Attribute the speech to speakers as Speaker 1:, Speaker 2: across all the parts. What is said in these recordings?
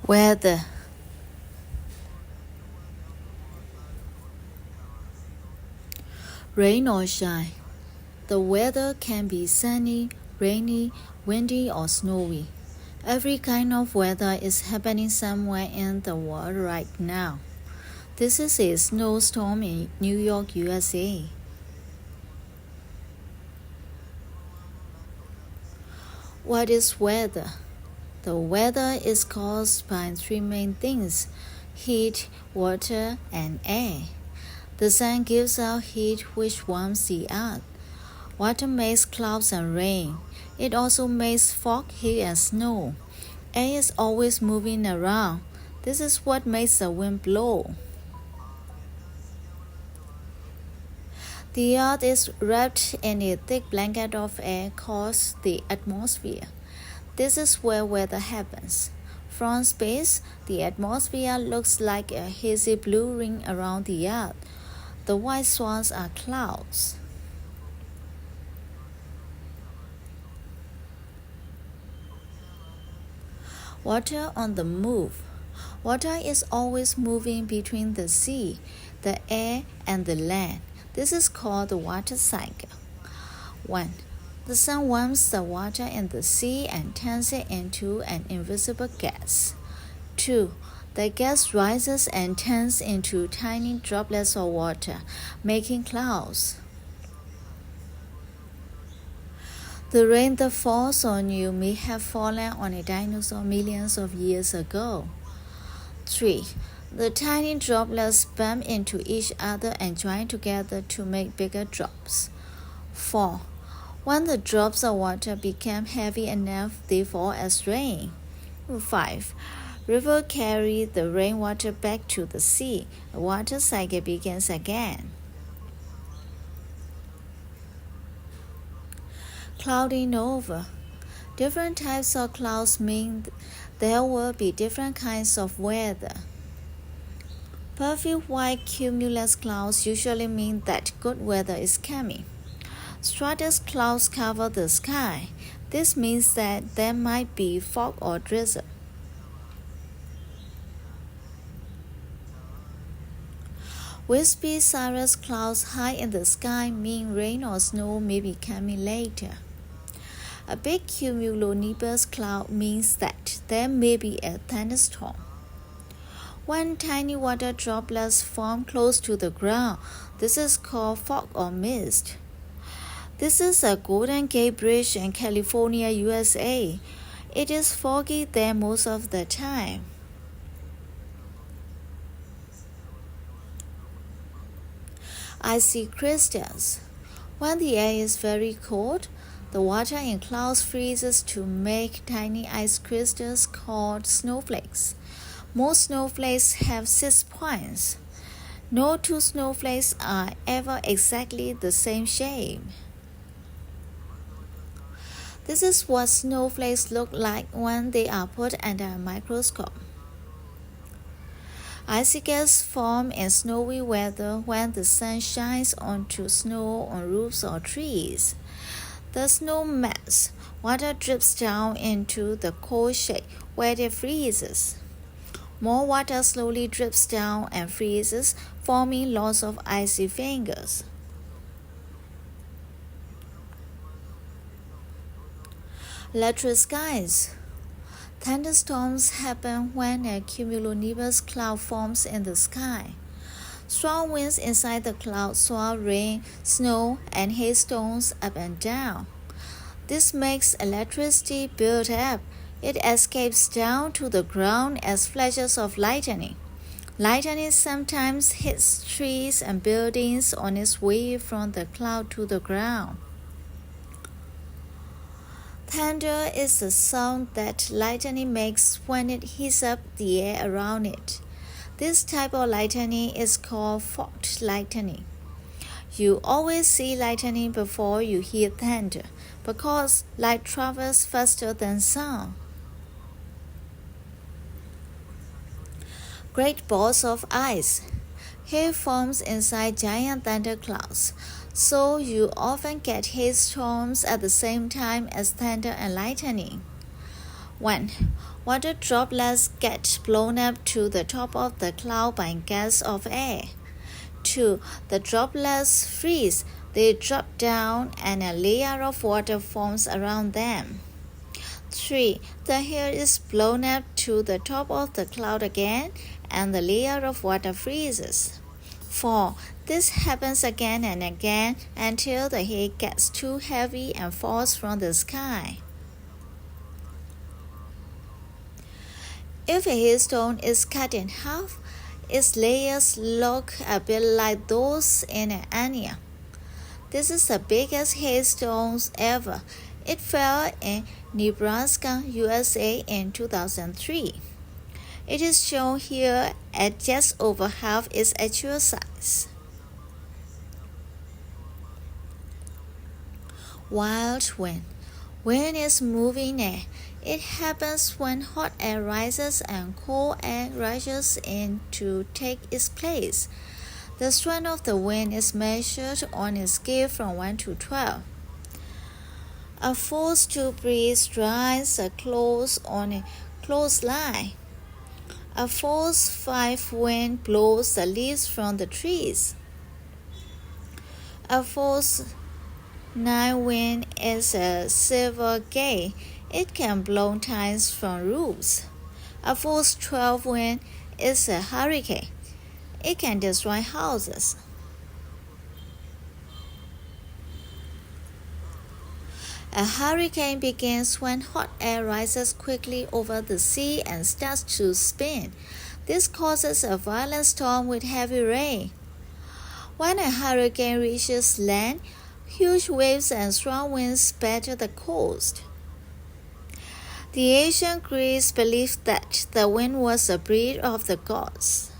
Speaker 1: Weather. Rain or shine. The weather can be sunny, rainy, windy, or snowy. Every kind of weather is happening somewhere in the world right now. This is a snowstorm in New York, USA. What is weather? The weather is caused by three main things: heat, water, and air. The sun gives out heat which warms the earth. Water makes clouds and rain. It also makes fog, hail, and snow. Air is always moving around. This is what makes the wind blow. The earth is wrapped in a thick blanket of air called the atmosphere. This is where weather happens. From space, the atmosphere looks like a hazy blue ring around the earth. The white swirls are clouds. Water on the move. Water is always moving between the sea, the air, and the land. This is called the water cycle. 1. The sun warms the water in the sea and turns it into an invisible gas. 2. The gas rises and turns into tiny droplets of water, making clouds. The rain that falls on you may have fallen on a dinosaur millions of years ago. 3. The tiny droplets bump into each other and join together to make bigger drops. 4. When the drops of water become heavy enough, they fall as rain. 5. Rivers carry the rainwater back to the sea. The water cycle begins again. Clouding over. Different types of clouds mean there will be different kinds of weather. Perfect white cumulus clouds usually mean that good weather is coming. Stratus clouds cover the sky. This means that there might be fog or drizzle. Wispy cirrus clouds high in the sky mean rain or snow may be coming later. A big cumulonimbus cloud means that there may be a thunderstorm. When tiny water droplets form close to the ground, this is called fog or mist. This is a Golden Gate Bridge in California, USA. It is foggy there most of the time. Icy crystals. When the air is very cold, the water in clouds freezes to make tiny ice crystals called snowflakes. Most snowflakes have 6 points. No two snowflakes are ever exactly the same shape. This is what snowflakes look like when they are put under a microscope. Icicles form in snowy weather when the sun shines onto snow on roofs or trees. The snow melts. Water drips down into the cold shade where it freezes. More water slowly drips down and freezes, forming lots of icy fingers. Electric skies. Thunderstorms happen when a cumulonimbus cloud forms in the sky. Strong winds inside the cloud swirl rain, snow, and hailstones up and down. This makes electricity build up. It escapes down to the ground as flashes of lightning. Lightning sometimes hits trees and buildings on its way from the cloud to the ground. Thunder is the sound that lightning makes when it heats up the air around it. This type of lightning is called forked lightning. You always see lightning before you hear thunder because light travels faster than sound. Great balls of ice. Hail forms inside giant thunderclouds, so you often get hailstorms at the same time as thunder and lightning. 1. Water droplets get blown up to the top of the cloud by gas of air. 2. The droplets freeze. They drop down and a layer of water forms around them. 3. The air is blown up to the top of the cloud again and the layer of water freezes. 4. This happens again and again until the hail gets too heavy and falls from the sky. If a hailstone is cut in half, its layers look a bit like those in an onion. This is the biggest hailstone ever. It fell in Nebraska, USA in 2003. It is shown here at just over half its actual size. Wild wind. Wind is moving air. It happens when hot air rises and cold air rushes in to take its place. The strength of the wind is measured on a scale from 1 to 12. A force 2 breeze drives a clothes on a clothesline. A force 5 wind blows the leaves from the trees. A force 9 wind is a silver gate. It can blow tiles from roofs. A force 12 wind is a hurricane. It can destroy houses. A hurricane begins when hot air rises quickly over the sea and starts to spin. This causes a violent storm with heavy rain. When a hurricane reaches land, huge waves and strong winds batter the coast. The ancient Greeks believed that the wind was a breed of the gods.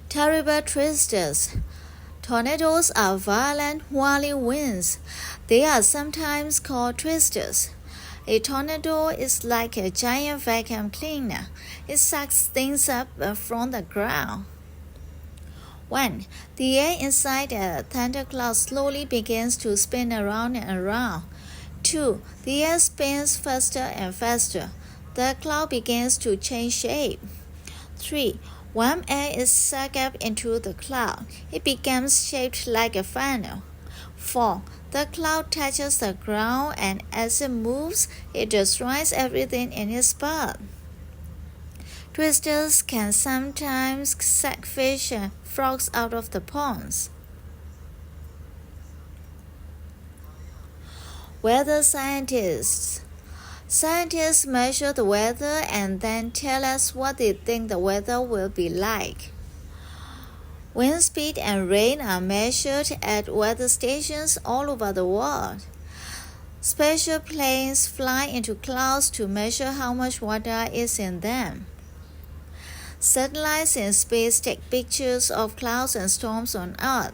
Speaker 1: Terrible twisters. Tornadoes are violent, whirling winds. They are sometimes called twisters. A tornado is like a giant vacuum cleaner. It sucks things up from the ground. 1. The air inside a thundercloud slowly begins to spin around and around. 2. The air spins faster and faster. The cloud begins to change shape. 3. Warm air is sucked up into the cloud. It becomes shaped like a funnel. 4. The cloud touches the ground and as it moves, it destroys everything in its path. Twisters can sometimes suck fish and frogs out of the ponds. Weather scientists. Scientists measure the weather and then tell us what they think the weather will be like. Wind speed and rain are measured at weather stations all over the world. Special planes fly into clouds to measure how much water is in them. Satellites in space take pictures of clouds and storms on Earth.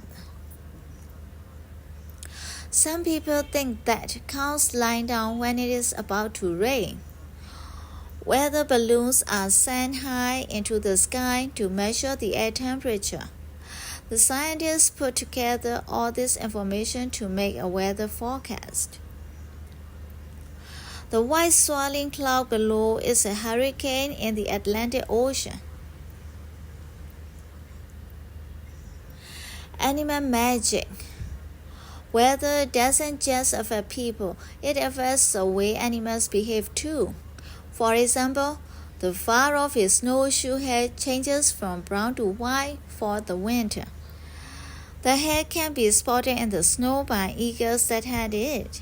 Speaker 1: Some people think that clouds lie down when it is about to rain. Weather balloons are sent high into the sky to measure the air temperature. The scientists put together all this information to make a weather forecast. The white swirling cloud below is a hurricane in the Atlantic Ocean. Animal magic. Weather doesn't just affect people, it affects the way animals behave too. For example, the fur of a snowshoe head changes from brown to white for the winter. The head can be spotted in the snow by eagles that had it.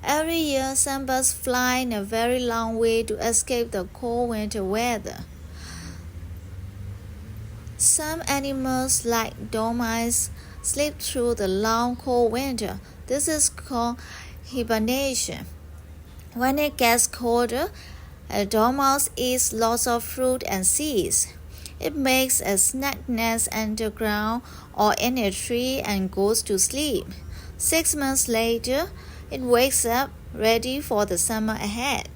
Speaker 1: Every year, some birds fly in a very long way to escape the cold winter weather. Some animals, like dormice, sleep through the long cold winter. This is called hibernation. When it gets colder, a dormouse eats lots of fruit and seeds. It makes a snug nest underground or in a tree and goes to sleep. 6 months later, it wakes up ready for the summer ahead.